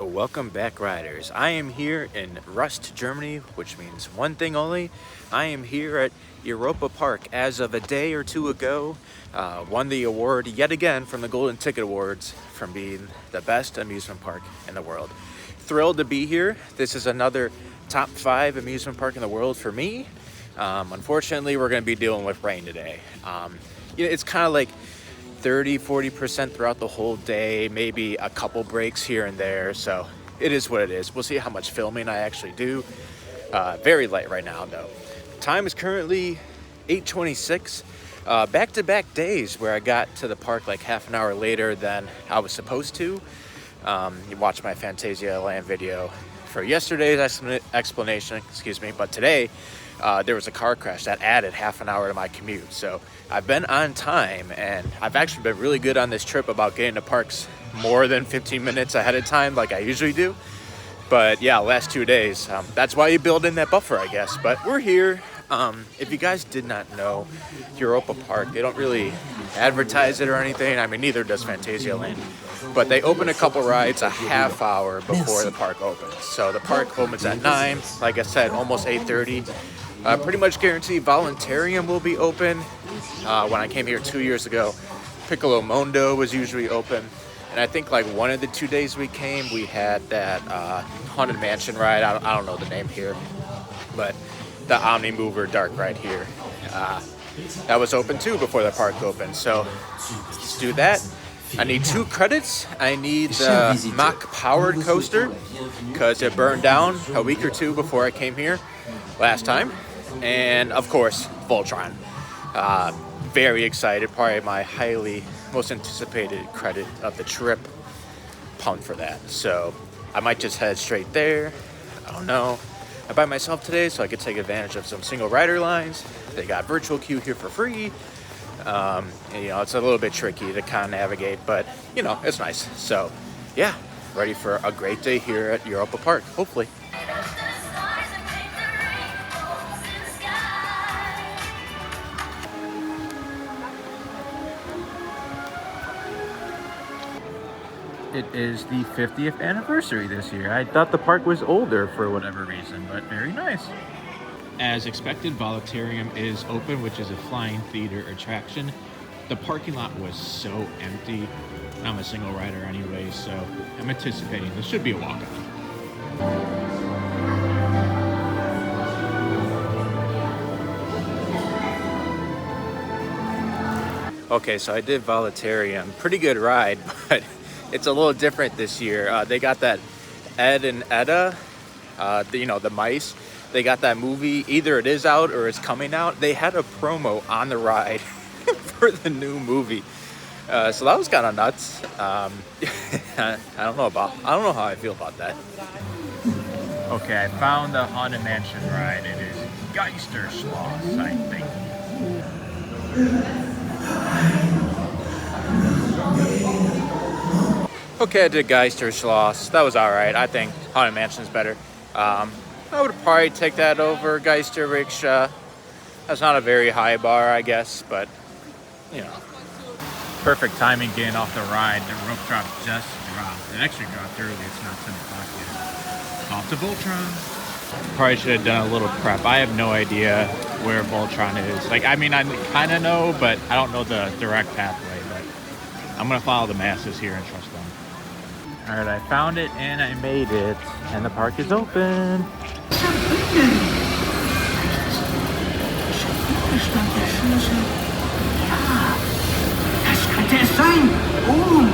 Welcome back, riders. I am here in Rust, Germany, which means one thing only. I am here at Europa Park. As of a day or two ago, won the award yet again from the Golden Ticket Awards from being the best amusement park in the world. Thrilled to be here. This is another top 5 amusement park in the world for me. Unfortunately, we're going to be dealing with rain today. It's kind of like 30-40% throughout the whole day, maybe a couple breaks here and there, so it is what it is. We'll see how much filming I actually do. Very light right now though. Time is currently 8:26. Back-to-back days where I got to the park like half an hour later than I was supposed to. You watched my Fantasia Land video for yesterday's explanation, but today there was a car crash that added half an hour to my commute. So I've been on time, and I've actually been really good on this trip about getting to parks more than 15 minutes ahead of time like I usually do. But yeah, last 2 days, that's why you build in that buffer, I guess. But we're here. If you guys did not know, Europa Park, they don't really advertise it or anything. I mean, neither does Fantasia Land. But they open a couple rides a half hour before the park opens. So the park opens at 9, like I said, almost 8:30. Pretty much guaranteed Voluntarium will be open. When I came here 2 years ago, Piccolo Mondo was usually open. And I think like one of the 2 days we came, we had that Haunted Mansion ride. I don't know the name here, but the Omni Mover dark ride here. That was open too before the park opened. So let's do that. I need 2 credits. I need the Mach powered coaster because it burned down a week or 2 before I came here last time. And of course, Voltron. Very excited, probably my most anticipated credit of the trip. Pumped for that. So I might just head straight there. I don't know. I'm by myself today, so I could take advantage of some single rider lines. They got virtual queue here for free. And, it's a little bit tricky to kind of navigate, but it's nice. So yeah, ready for a great day here at Europa Park, hopefully. It is the 50th anniversary this year. I thought the park was older for whatever reason, but very nice. As expected, Voluntarium is open, which is a flying theater attraction. The parking lot was so empty. I'm a single rider anyway, so I'm anticipating this should be a walk-on. Okay, so I did Voluntarium. Pretty good ride, but it's a little different this year. They got that Ed and Edda, the mice. They got that movie, either it is out or it's coming out. They had a promo on the ride for the new movie. So that was kind of nuts. I don't know how I feel about that. Okay, I found the Haunted Mansion ride. It is Geister Schloss, I think. Okay, I did Geister Schloss. That was alright. I think Haunted Mansion's better. I would probably take that over Geister Rickshaw. That's not a very high bar, I guess, but Perfect timing getting off the ride. The rope drop just dropped. It actually dropped early. It's not 10 o'clock yet. Off to Voltron. Probably should have done a little prep. I have no idea where Voltron is. I kind of know, but I don't know the direct pathway. But I'm going to follow the masses here and trust them. All right, I found it and I made it. And the park is open. Das könnte es sein. Oh.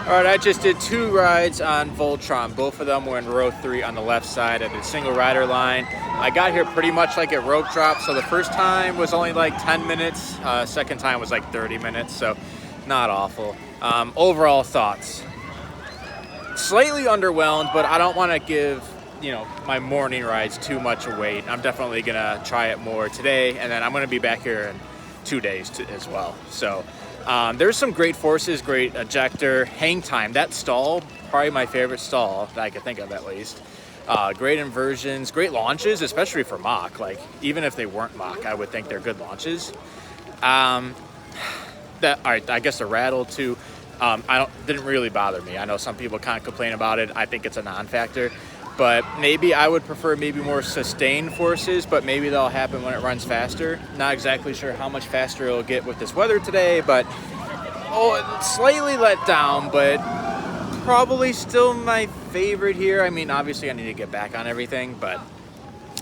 All right, I just did 2 rides on Voltron. Both of them were in row 3 on the left side of the single rider line. I got here pretty much like at rope drop, so the first time was only like 10 minutes. Second time was like 30 minutes, so not awful. Overall thoughts. Slightly underwhelmed, but I don't want to give, you know, my morning rides too much weight. I'm definitely gonna try it more today, and then I'm gonna be back here in 2 days as well. So there's some great forces, great ejector, hang time. That stall, probably my favorite stall that I could think of at least. Great inversions, great launches, especially for Mach. Like even if they weren't Mach, I would think they're good launches. All right, I guess the rattle too. Didn't really bother me. I know some people kind of complain about it. I think it's a non-factor, but maybe I would prefer maybe more sustained forces, but maybe that'll happen when it runs faster. Not exactly sure how much faster it'll get with this weather today, but slightly let down, but probably still my favorite here. I mean, obviously I need to get back on everything, but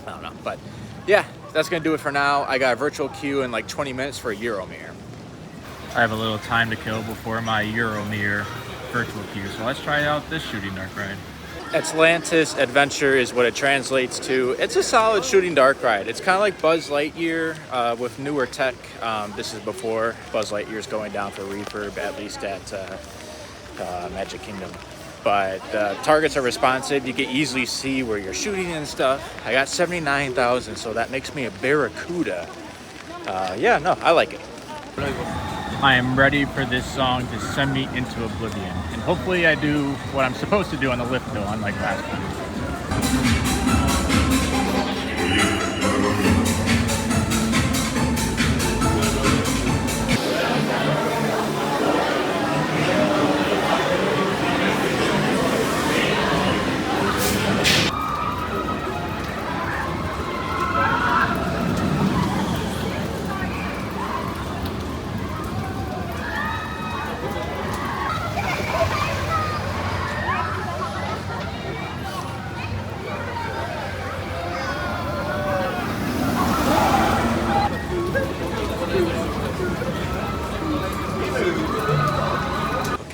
I don't know. But yeah, that's gonna do it for now. I got a virtual queue in like 20 minutes for a Euromir. I have a little time to kill before my Euromir virtual queue, so let's try out this shooting dark ride. Atlantis Adventure is what it translates to. It's a solid shooting dark ride. It's kind of like Buzz Lightyear with newer tech. This is before Buzz Lightyear's going down for refurb, at least at Magic Kingdom. But the targets are responsive. You can easily see where you're shooting and stuff. I got 79,000, so that makes me a Barracuda. Yeah, no, I like it. I am ready for this song to send me into oblivion. And hopefully I do what I'm supposed to do on the lift hill, unlike last time.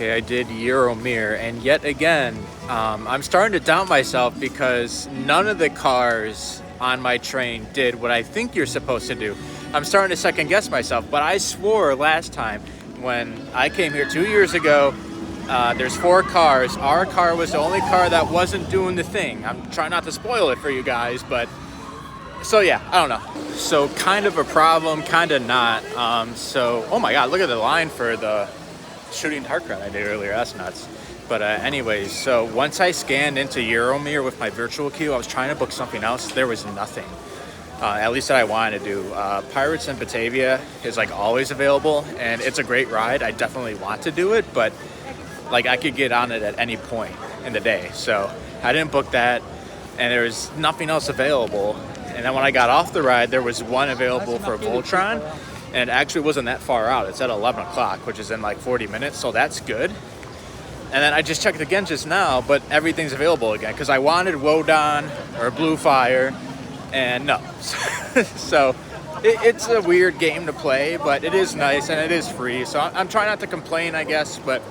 I did Euromir, and yet again, I'm starting to doubt myself because none of the cars on my train did what I think you're supposed to do. I'm starting to second guess myself, but I swore last time when I came here 2 years ago, there's 4 cars. Our car was the only car that wasn't doing the thing. I'm trying not to spoil it for you guys, but so yeah, I don't know. So kind of a problem, kind of not. So, oh my God, look at the line for the shooting dark ride I did earlier. That's nuts. But anyways, so once I scanned into Euromir with my virtual queue, I was trying to book something else. There was nothing, at least that I wanted to do. Pirates in Batavia is like always available, and it's a great ride. I definitely want to do it, but like I could get on it at any point in the day. So I didn't book that, and there was nothing else available. And then when I got off the ride, there was one available for Voltron, and it actually wasn't that far out. It's at 11 o'clock, which is in like 40 minutes, so that's good. And then I just checked again just now, but everything's available again, because I wanted Wodan or Blue Fire, and no. So it's a weird game to play, but it is nice, and it is free, so I'm trying not to complain, I guess, but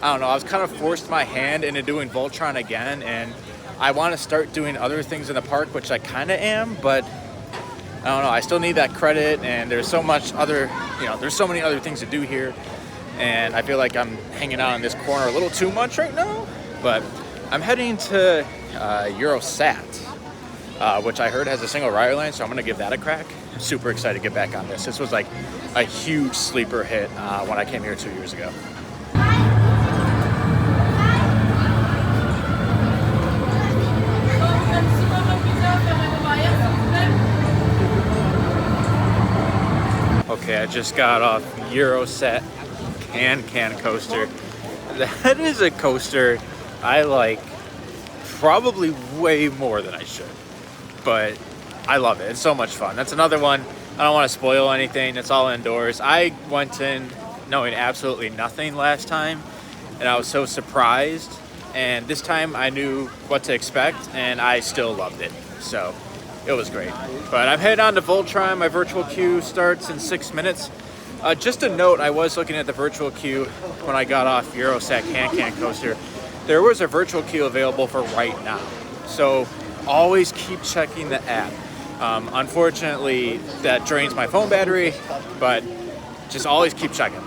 I don't know. I was kind of forced my hand into doing Voltron again, and I want to start doing other things in the park, which I kind of am, but I don't know, I still need that credit, and there's so much other, there's so many other things to do here, and I feel like I'm hanging out in this corner a little too much right now. But I'm heading to Eurosat, which I heard has a single rider line, so I'm gonna give that a crack. I'm super excited to get back on this. This was like a huge sleeper hit when I came here 2 years ago. Okay, I just got off Eurosat Can coaster. That is a coaster I like probably way more than I should, but I love it. It's so much fun. That's another one. I don't want to spoil anything. It's all indoors. I went in knowing absolutely nothing last time, and I was so surprised. And this time I knew what to expect, and I still loved it. So it was great. But I'm heading on to Voltron. My virtual queue starts in 6 minutes. Just a note, I was looking at the virtual queue when I got off Eurosat Can coaster. There was a virtual queue available for right now. So always keep checking the app. Unfortunately, that drains my phone battery, but just always keep checking.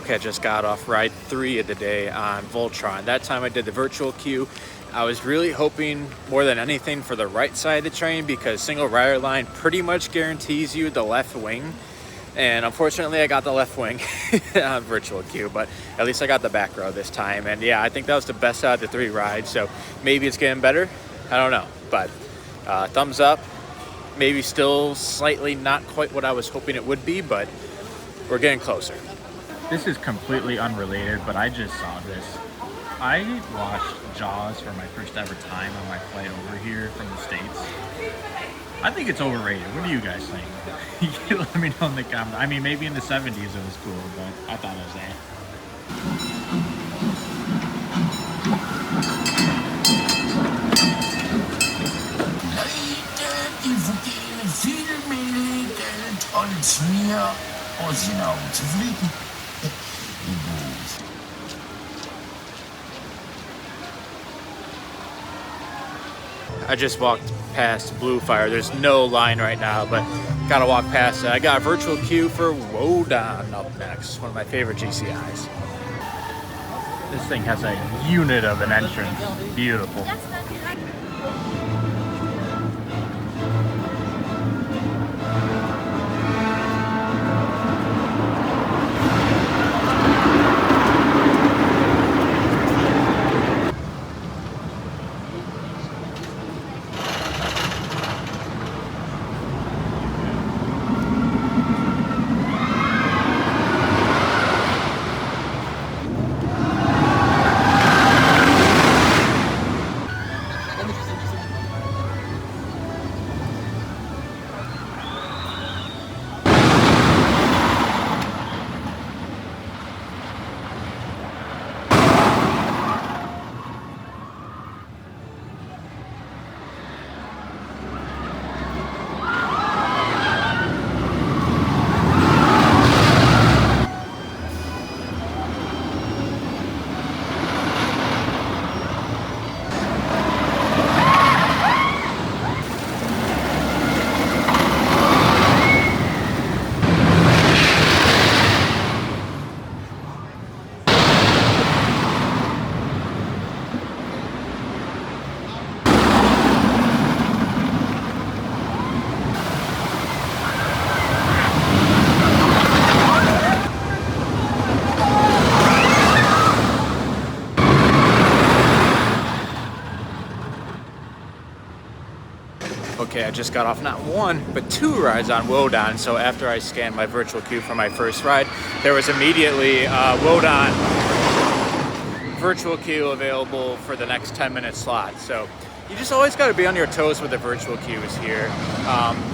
Okay, I just got off ride 3 of the day on Voltron. That time I did the virtual queue. I was really hoping more than anything for the right side of the train because single rider line pretty much guarantees you the left wing. And unfortunately I got the left wing on virtual queue, but at least I got the back row this time. And yeah, I think that was the best out of the 3 rides. So maybe it's getting better. I don't know, but thumbs up. Maybe still slightly not quite what I was hoping it would be, but we're getting closer. This is completely unrelated, but I just saw this. I watched Jaws for my first ever time on my flight over here from the States. I think it's overrated. What do you guys think? You can let me know in the comments. I mean, maybe in the 70s it was cool, but I thought it was I just walked past Blue Fire. There's no line right now, but gotta walk past it. I got a virtual queue for Wodan up next, one of my favorite GCIs. This thing has a unit of an entrance. Beautiful. Okay, I just got off not 1, but 2 rides on Wodan. So after I scanned my virtual queue for my first ride, there was immediately Wodan virtual queue available for the next 10-minute slot. So you just always got to be on your toes with the virtual queues here.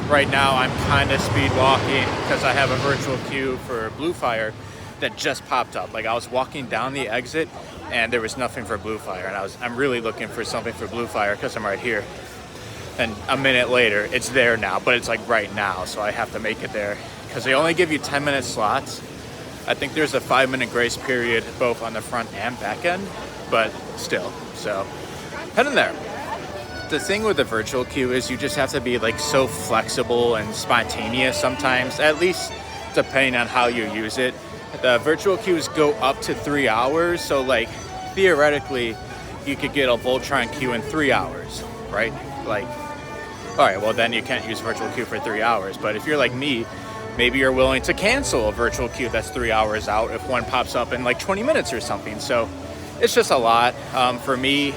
Right now I'm kind of speed walking because I have a virtual queue for Blue Fire that just popped up. Like I was walking down the exit and there was nothing for Blue Fire, and I'm really looking for something for Blue Fire because I'm right here. And a minute later, it's there now, but it's like right now, so I have to make it there because they only give you 10-minute slots. I think there's a 5-minute grace period both on the front and back end, but still, so heading there. The thing with the virtual queue is you just have to be like so flexible and spontaneous sometimes, at least depending on how you use it. The virtual queues go up to 3 hours, so like theoretically, you could get a Voltron queue in 3 hours, right? Like, all right, well then you can't use virtual queue for 3 hours. But if you're like me, maybe you're willing to cancel a virtual queue that's 3 hours out if one pops up in like 20 minutes or something. So it's just a lot. For me,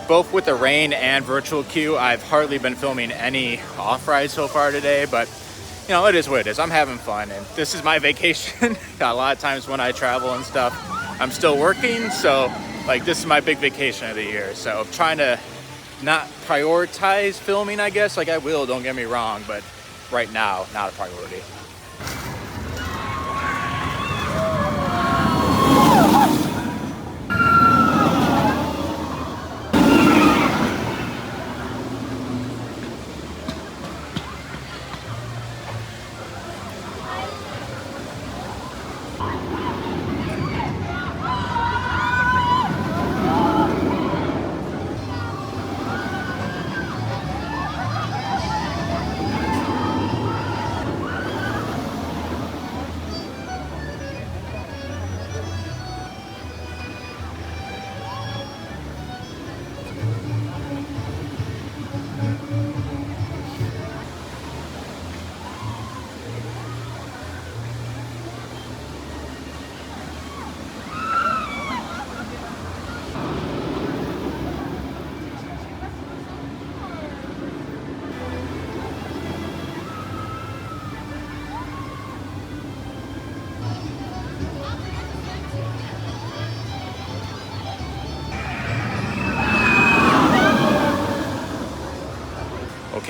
both with the rain and virtual queue, I've hardly been filming any off rides so far today, but you know, it is what it is. I'm having fun, and this is my vacation. A lot of times when I travel and stuff, I'm still working. So like this is my big vacation of the year. So I'm trying to not prioritize filming, I guess. Like I will, don't get me wrong, but right now, not a priority.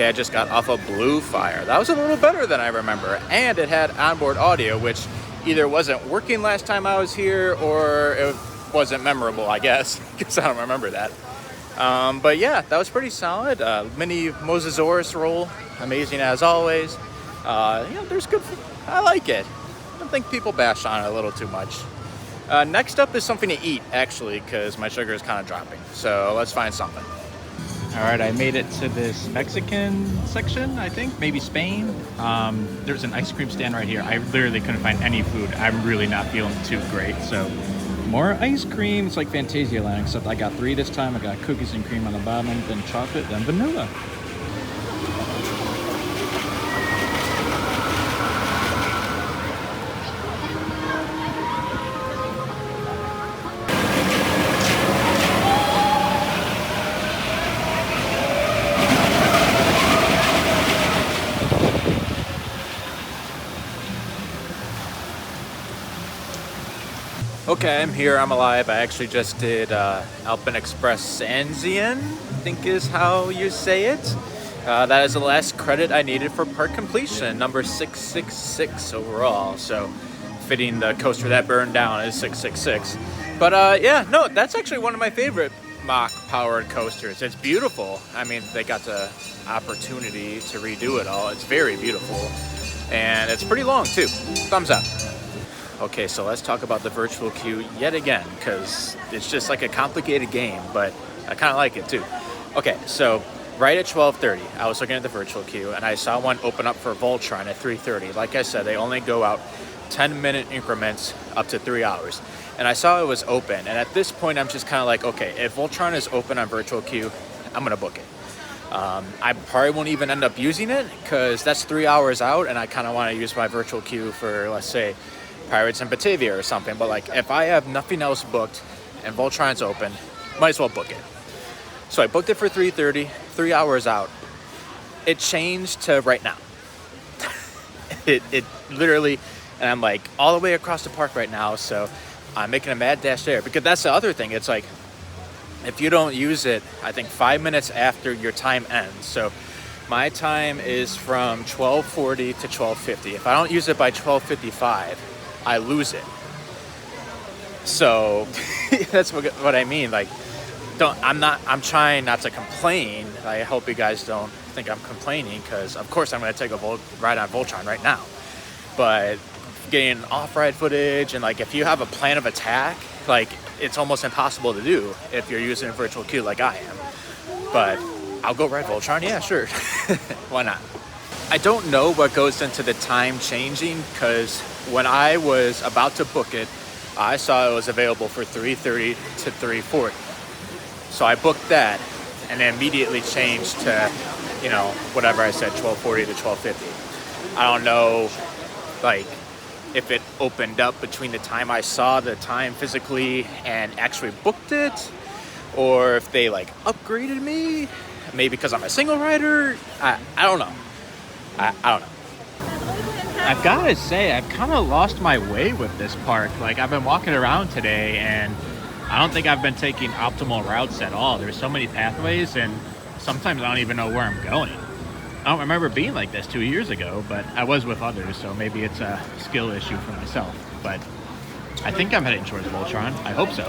actually I just got off a Blue Fire. That was a little better than I remember. And it had onboard audio, which either wasn't working last time I was here or it wasn't memorable, I guess, because I don't remember that. But yeah, that was pretty solid. Mini Mosasaurus roll, amazing as always. There's good, I like it. I don't think people bash on it a little too much. Next up is something to eat, actually, because my sugar is kind of dropping. So let's find something. All right, I made it to this Mexican section, I think, maybe Spain. There's an ice cream stand right here. I literally couldn't find any food. I'm really not feeling too great, so more ice cream. It's like Fantasia Land, except I got 3 this time. I got cookies and cream on the bottom, then chocolate, then vanilla. Okay, I'm here, I'm alive. I actually just did Alpen Express Anzien, I think is how you say it. That is the last credit I needed for park completion, number 666 overall. So fitting the coaster that burned down is 666. But yeah, no, that's actually one of my favorite Mach-powered coasters. It's beautiful. I mean, they got the opportunity to redo it all. It's very beautiful. And it's pretty long too. Thumbs up. Okay, so let's talk about the virtual queue yet again, because it's just like a complicated game, but I kind of like it too. Okay, so right at 12:30, I was looking at the virtual queue, and I saw one open up for Voltron at 3:30. Like I said, they only go out 10-minute increments up to 3 hours. And I saw it was open, and at this point, I'm just kind of like, okay, if Voltron is open on virtual queue, I'm gonna book it. I probably won't even end up using it, because that's 3 hours out, and I kind of want to use my virtual queue for, let's say, Pirates in Batavia or something. But like, if I have nothing else booked and Voltron's open, might as well book it. So I booked it for 3:30, 3 hours out. It changed to right now. it literally, and I'm like all the way across the park right now, so I'm making a mad dash there, because that's the other thing. It's like, if you don't use it, I think 5 minutes after your time ends. So my time is from 12:40 to 12:50. If I don't use it by 12:55, I lose it. So that's what I mean. Like, I'm trying not to complain. I hope you guys don't think I'm complaining, because of course I'm going to take a ride on Voltron right now. But getting off-ride footage, and like, if you have a plan of attack, like, it's almost impossible to do if you're using a virtual queue like I am. But I'll go ride Voltron, yeah, sure. Why not? I don't know what goes into the time changing, because when I was about to book it, I saw it was available for 3:30 to 3:40. So I booked that, and then immediately changed to, you know, whatever I said, 12:40 to 12:50. I don't know, like, if it opened up between the time I saw the time physically and actually booked it, or if they like upgraded me, maybe because I'm a single rider. I don't know. I don't know. I've got to say, I've kind of lost my way with this park. Like, I've been walking around today, and I don't think I've been taking optimal routes at all. There's so many pathways, and sometimes I don't even know where I'm going. I don't remember being like this 2 years ago, but I was with others, so maybe it's a skill issue for myself. But I think I'm heading towards Voltron. I hope so.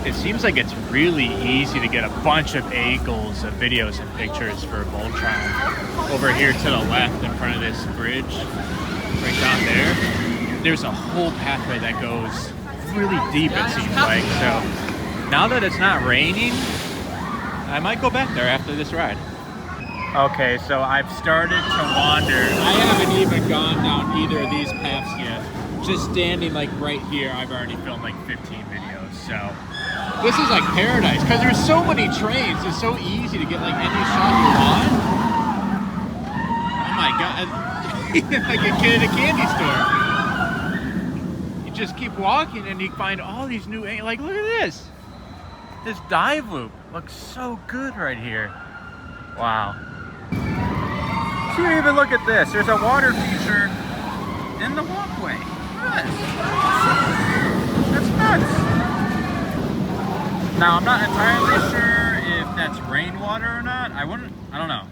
It seems like it's really easy to get a bunch of angles of videos and pictures for Voltron. Over here to the left, in front of this bridge, right down there, there's a whole pathway that goes really deep, it seems like. So now that it's not raining, I might go back there after this ride. Okay, so I've started to wander. I haven't even gone down either of these paths yet. Just standing like right here, I've already filmed like 15 videos. So this is like paradise, because there's so many trains. It's so easy to get like any shot you want. Oh my God, like a kid at a candy store. You just keep walking and you find all these new, like, look at this. This dive loop looks so good right here. Wow. So even look at this. There's a water feature in the walkway. That's nuts. Now, I'm not entirely sure if that's rainwater or not. I don't know.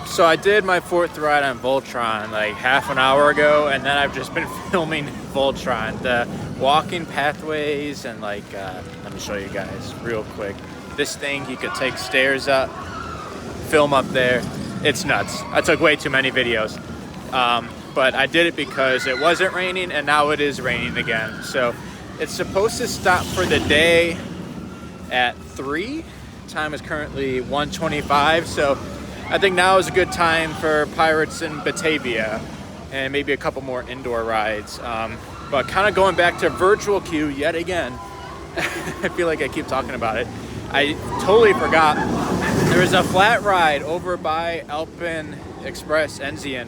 So I did my 4th ride on Voltron like half an hour ago, and then I've just been filming Voltron, the walking pathways, and like, let me show you guys real quick. This thing, you could take stairs up, film up there. It's nuts. I took way too many videos. But I did it because it wasn't raining, and now it is raining again. So it's supposed to stop for the day at 3. Time is currently 1:25, so I think now is a good time for Pirates in Batavia and maybe a couple more indoor rides. But kind of going back to virtual queue yet again. I feel like I keep talking about it. I totally forgot. There was a flat ride over by Alpen Express Enzian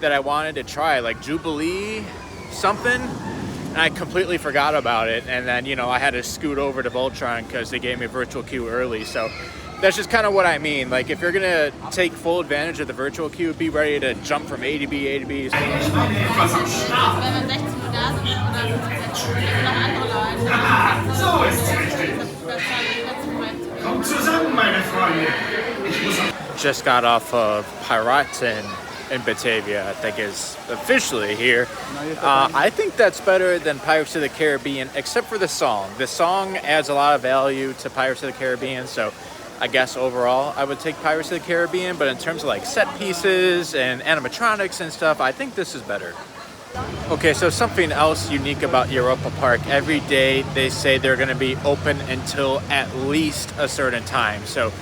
that I wanted to try, like Jubilee something, and I completely forgot about it. And then, you know, I had to scoot over to Voltron because they gave me a virtual queue early. So that's just kind of what I mean. Like, if you're gonna take full advantage of the virtual queue, be ready to jump from A to B, A to B. Wenn wir 16 Uhr da sind oder noch andere Leute. So ist es richtig. Kommt zusammen, meine Freunde. Just got off of Pirates in Batavia, I think is officially here. I think that's better than Pirates of the Caribbean, except for the song. The song adds a lot of value to Pirates of the Caribbean, so I guess overall I would take Pirates of the Caribbean, but in terms of like set pieces and animatronics and stuff, I think this is better. Okay, so something else unique about Europa Park, every day they say they're gonna be open until at least a certain time. So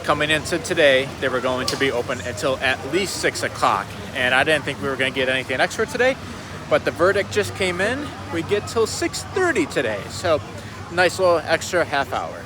coming into today, they were going to be open until at least 6 o'clock. And I didn't think we were gonna get anything extra today, but the verdict just came in. We get till 6:30 today. So nice little extra half hour.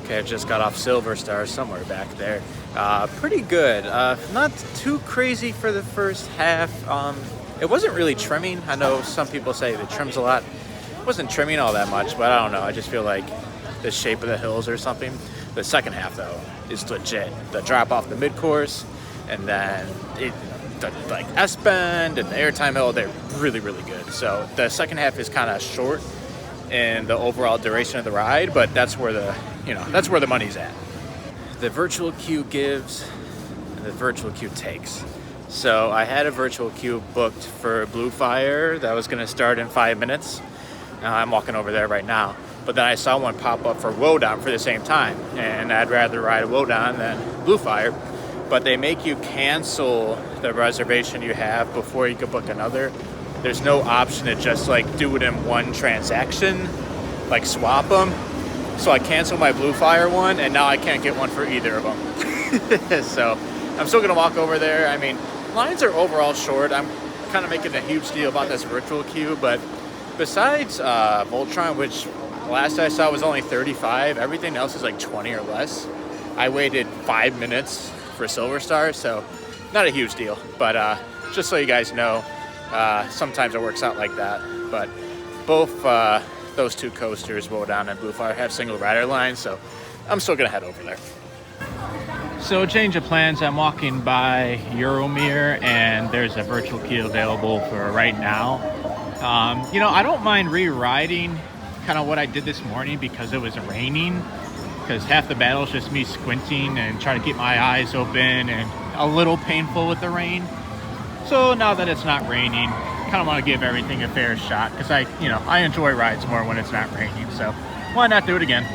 Okay, I just got off Silver Star somewhere back there. Pretty good. Not too crazy for the first half. It wasn't really trimming. I know some people say it trims a lot. It wasn't trimming all that much, but I don't know. I just feel like the shape of the hills or something. The second half, though, is legit. The drop off the mid-course, and then like S-Bend and the Airtime Hill, they're really, really good. So the second half is kind of short in the overall duration of the ride, but that's where that's where the money's at. The virtual queue gives, and the virtual queue takes. So I had a virtual queue booked for Blue Fire that was gonna start in 5 minutes. I'm walking over there right now. But then I saw one pop up for Wodan for the same time, and I'd rather ride Wodan than Blue Fire. But they make you cancel the reservation you have before you can book another. There's no option to just like do it in one transaction, like swap them. So I canceled my Blue Fire one, and now I can't get one for either of them. So I'm still gonna walk over there. I mean, lines are overall short. I'm kind of making a huge deal about this virtual queue, but besides Voltron, which last I saw was only 35, everything else is like 20 or less. I waited 5 minutes for Silver Star, so not a huge deal. But just so you guys know, sometimes it works out like that. But both those two coasters, Wodan and Blue Fire, have single rider lines, so I'm still gonna head over there. So change of plans, I'm walking by Euromir, and there's a virtual queue available for right now. You know, I don't mind rewriting kind of what I did this morning because it was raining, because half the battle is just me squinting and trying to keep my eyes open, and a little painful with the rain. So now that it's not raining, kind of want to give everything a fair shot, because I enjoy rides more when it's not raining, so why not do it again?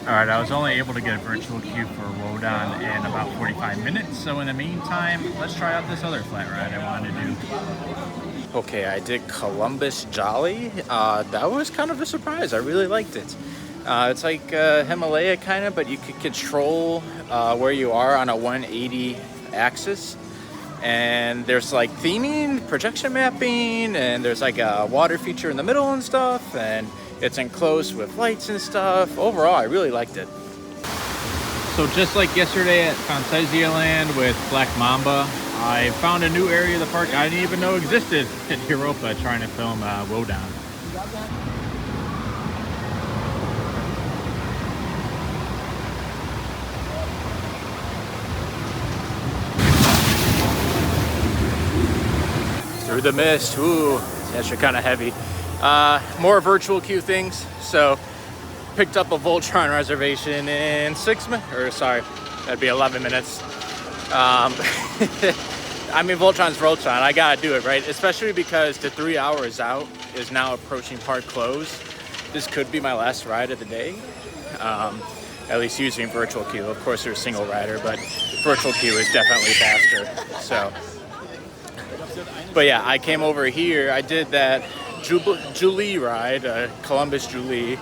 All right, I was only able to get a virtual queue for Wodan in about 45 minutes, so in the meantime, let's try out this other flat ride I wanted to do. Okay, I did Columbus Jolly. That was kind of a surprise. I really liked it. It's like Himalaya kind of, but you could control where you are on a 180 axis. And there's like theming, projection mapping, and there's like a water feature in the middle and stuff, and it's enclosed with lights and stuff. Overall, I really liked it. So just like yesterday at Fantasia Land with Black Mamba, I found a new area of the park I didn't even know existed in Europa, trying to film Wodan. Through the mist, ooh, that's kind of heavy. More virtual queue things. So picked up a Voltron reservation in 6 minutes, or sorry, that'd be 11 minutes. I mean, Voltron's Voltron, I gotta do it, right? Especially because the 3 hours out is now approaching park close. This could be my last ride of the day. At least using virtual queue. Of course there's single rider, but virtual queue is definitely faster, so. But yeah, I came over here, I did that Julie ride, Columbus Julie,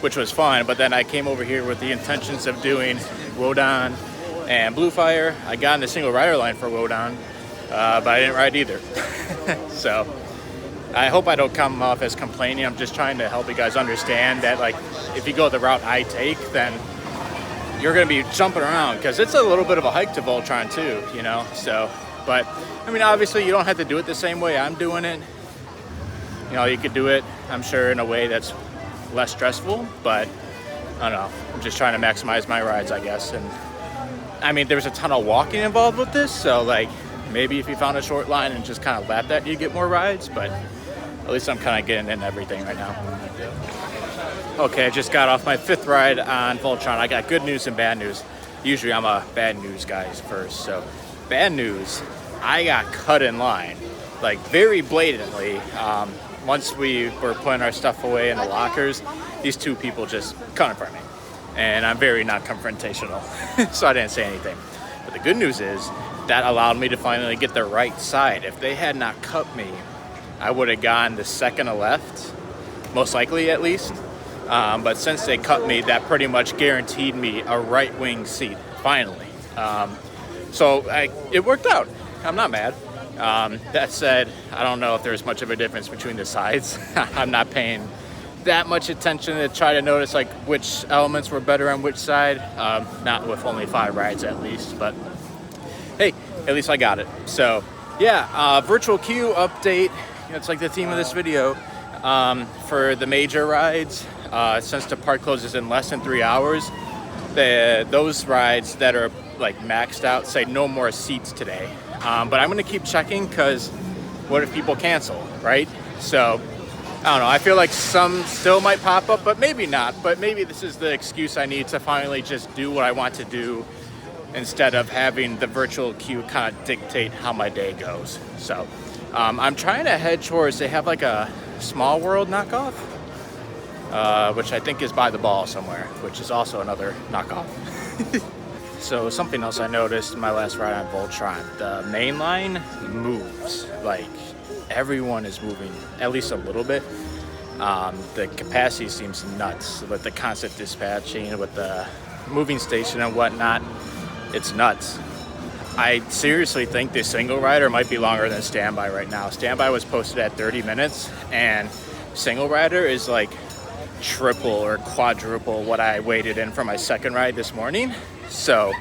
which was fun, but then I came over here with the intentions of doing Wodan and Blue Fire. I got in the single rider line for Wodan, but I didn't ride either. So I hope I don't come off as complaining. I'm just trying to help you guys understand that, like, if you go the route I take, then you're gonna be jumping around, because it's a little bit of a hike to Voltron too, you know, so. But I mean, obviously you don't have to do it the same way I'm doing it. You know, you could do it, I'm sure, in a way that's less stressful, but I don't know, I'm just trying to maximize my rides, I guess. And I mean, there's a ton of walking involved with this, so like maybe if you found a short line and just kind of lap that, you get more rides, but at least I'm kind of getting in everything right now. Okay, I just got off my 5th ride on Voltron. I got good news and bad news. Usually I'm a bad news guy first, so bad news, I got cut in line, like very blatantly. Once we were putting our stuff away in the lockers, these 2 people just cut in front of me. And I'm very not confrontational, so I didn't say anything. But the good news is that allowed me to finally get the right side. If they had not cut me, I would have gone the second to left, most likely at least. But since they cut me, that pretty much guaranteed me a right wing seat, finally. So it worked out. I'm not mad. That said, I don't know if there's much of a difference between the sides. I'm not paying that much attention to try to notice like which elements were better on which side. Not with only 5 rides at least, but hey, at least I got it. So yeah, virtual queue update. It's like the theme of this video. For the major rides, since the park closes in less than 3 hours, those rides that are like maxed out say no more seats today. But I'm gonna keep checking, because what if people cancel, right? So I don't know, I feel like some still might pop up, but maybe not. But maybe this is the excuse I need to finally just do what I want to do, instead of having the virtual queue kind of dictate how my day goes. So I'm trying to head towards, they have like a Small World knockoff, which I think is by the ball somewhere, which is also another knockoff. So something else I noticed in my last ride on Voltron, the main line moves. Like, everyone is moving at least a little bit. The capacity seems nuts with the constant dispatching, with the moving station and whatnot. It's nuts. I seriously think this single rider might be longer than standby right now. Standby was posted at 30 minutes, and single rider is like triple or quadruple what I waited in for my second ride this morning. So,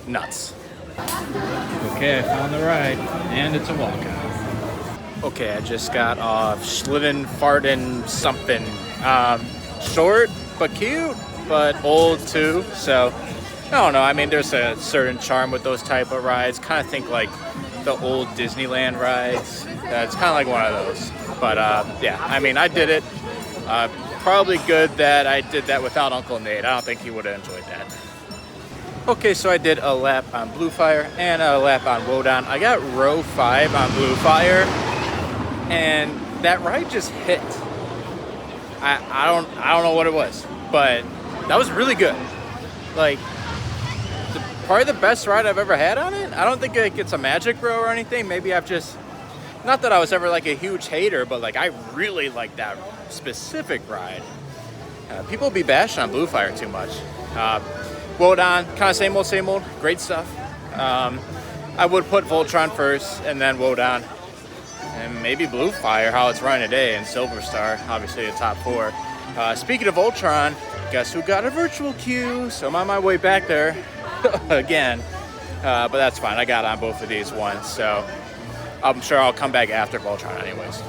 nuts. Okay, I found the ride, and it's a walkout. Okay, I just got off Schlitten Farden something. Short but cute, but old too. So I don't know. I mean, there's a certain charm with those type of rides. Kind of think like the old Disneyland rides. It's kind of like one of those. But yeah, I mean, I did it. Probably good that I did that without Uncle Nate. I don't think he would have enjoyed that. Okay, so I did a lap on Blue Fire and a lap on Wodan. I got row 5 on Blue Fire, and that ride just hit. I don't know what it was, but that was really good. Like, probably the best ride I've ever had on it. I don't think it's a magic row or anything. Maybe I've just, not that I was ever like a huge hater, but like I really like that specific ride. People be bashing on Blue Fire too much. Wodan, kind of same old, great stuff. I would put Voltron first and then Wodan, and maybe Blue Fire, how it's running today, and Silver Star, obviously the top 4. Speaking of Voltron, guess who got a virtual queue? So I'm on my way back there again. but that's fine. I got on both of these once, so I'm sure I'll come back after Voltron anyways.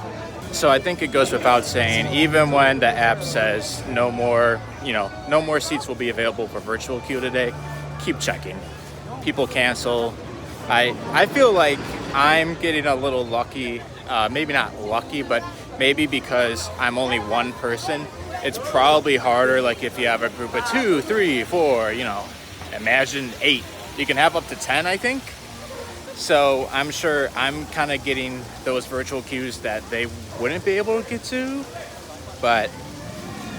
So I think it goes without saying, even when the app says no more, no more seats will be available for virtual queue today, keep checking. People cancel. I feel like I'm getting a little lucky, maybe not lucky, but maybe because I'm only one person. It's probably harder, like if you have a group of 2, 3, 4, imagine 8. You can have up to 10, I think. So I'm sure I'm kind of getting those virtual queues that they wouldn't be able to get to. But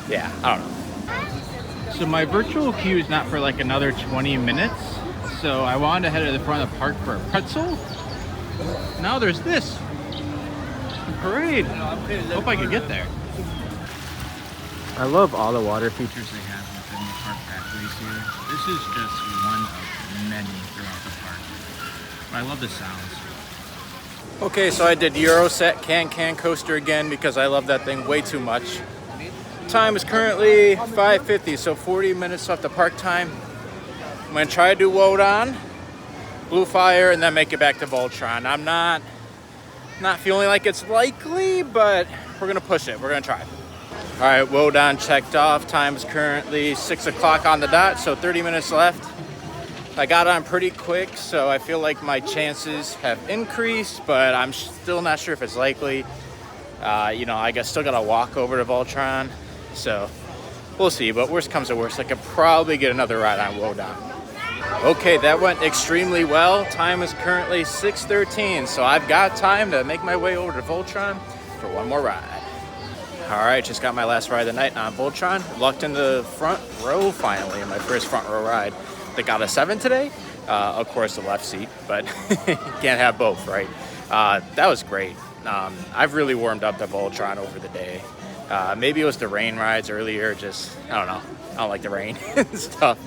yeah, I don't know. So my virtual queue is not for like another 20 minutes. So I wanted to head to the front of the park for a pretzel. Now there's this parade. Hope I could get there. I love all the water features they have within the park factories here. This is just one of many throughout the park. But I love the sounds. Okay, so I did Eurosat Can coaster again because I love that thing way too much. Time is currently 5:50, so 40 minutes left the park time. I'm gonna try to do Wodan, Blue Fire, and then make it back to Voltron. I'm not feeling like it's likely, but we're gonna push it. We're gonna try. All right, Wodan checked off. Time is currently 6 o'clock on the dot, so 30 minutes left. I got on pretty quick, so I feel like my chances have increased, but I'm still not sure if it's likely. I guess still gotta walk over to Voltron, so we'll see. But worst comes to worst, I could probably get another ride on Wodan. Okay, that went extremely well. Time is currently 6:13, so I've got time to make my way over to Voltron for one more ride. All right, just got my last ride of the night on Voltron. Lucked in the front row finally in my first front row ride. They got a 7 today. Of course, the left seat, but can't have both, right? That was great. I've really warmed up to Voltron over the day. Maybe it was the rain rides earlier. I don't know. I don't like the rain and stuff.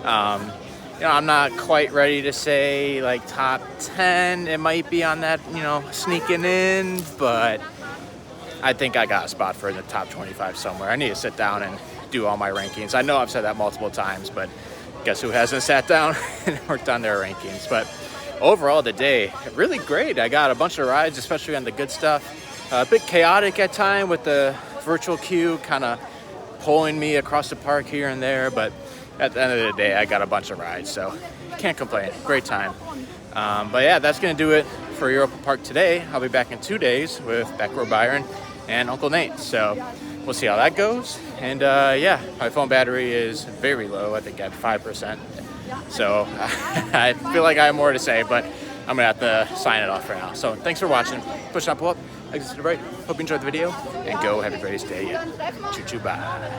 I'm not quite ready to say like top 10. It might be on that, sneaking in, but I think I got a spot for the top 25 somewhere. I need to sit down and do all my rankings. I know I've said that multiple times, but guess who hasn't sat down and worked on their rankings? But overall, the day, really great. I got a bunch of rides, especially on the good stuff. A bit chaotic at time with the virtual queue kind of pulling me across the park here and there, but at the end of the day, I got a bunch of rides, so can't complain. Great time. But yeah, that's going to do it for Europa Park today. I'll be back in 2 days with Backrow Byron and Uncle Nate, so we'll see how that goes. And yeah, my phone battery is very low, I think at 5%. So I feel like I have more to say, but I'm gonna have to sign it off for now. So thanks for watching. Push up, pull up, exit to the right. Hope you enjoyed the video, and go have a great day. Choo choo, bye.